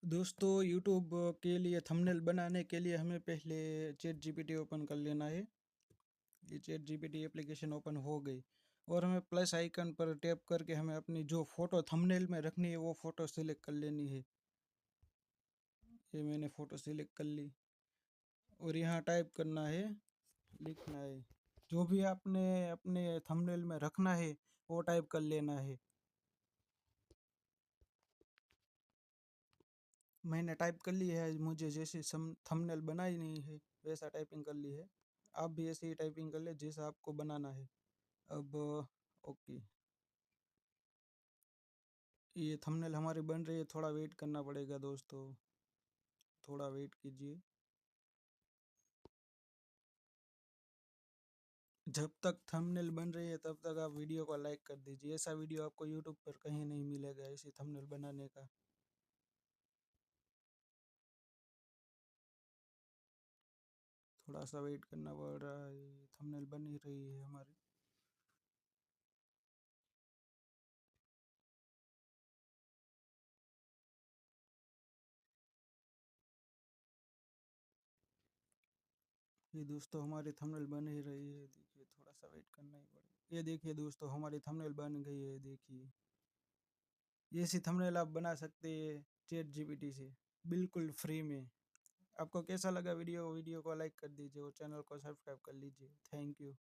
दोस्तों यूट्यूब के लिए थंबनेल बनाने के लिए हमें पहले चैट जीपीटी ओपन कर लेना है। ये चैट जीपीटी एप्लीकेशन ओपन हो गई और हमें प्लस आइकन पर टैप करके हमें अपनी जो फ़ोटो थंबनेल में रखनी है वो फ़ोटो सिलेक्ट कर लेनी है। ये मैंने फ़ोटो सिलेक्ट कर ली और यहाँ टाइप करना है, लिखना है जो भी आपने अपने थंबनेल में रखना है वो टाइप कर लेना है। मैंने टाइप कर ली है, मुझे जैसे थंबनेल बनाई नहीं है वैसा टाइपिंग कर ली है। आप भी ऐसे ही टाइपिंग कर ले जैसा आपको बनाना है। अब ओके, ये थंबनेल हमारी बन रही है, थोड़ा वेट करना पड़ेगा दोस्तों, थोड़ा वेट कीजिए। जब तक थंबनेल बन रही है तब तक आप वीडियो को लाइक कर दीजिए। ऐसा वीडियो आपको यूट्यूब पर कहीं नहीं मिलेगा ऐसी थंबनेल बनाने का। थोड़ा सा वेट करना पड़ रहा है, थंबनेल बन ही रही है हमारी। ये दोस्तों हमारी थंबनेल बन ही रही है, देखिए थोड़ा सा वेट करना ही पड़ेगा। ये देखिए दोस्तों हमारी थंबनेल बन गई है, देखिए ये सी थंबनेल आप बना सकते हैं चैट जीपीटी से बिल्कुल फ्री में। आपको कैसा लगा वीडियो को लाइक कर दीजिए और चैनल को सब्सक्राइब कर लीजिए। Thank you.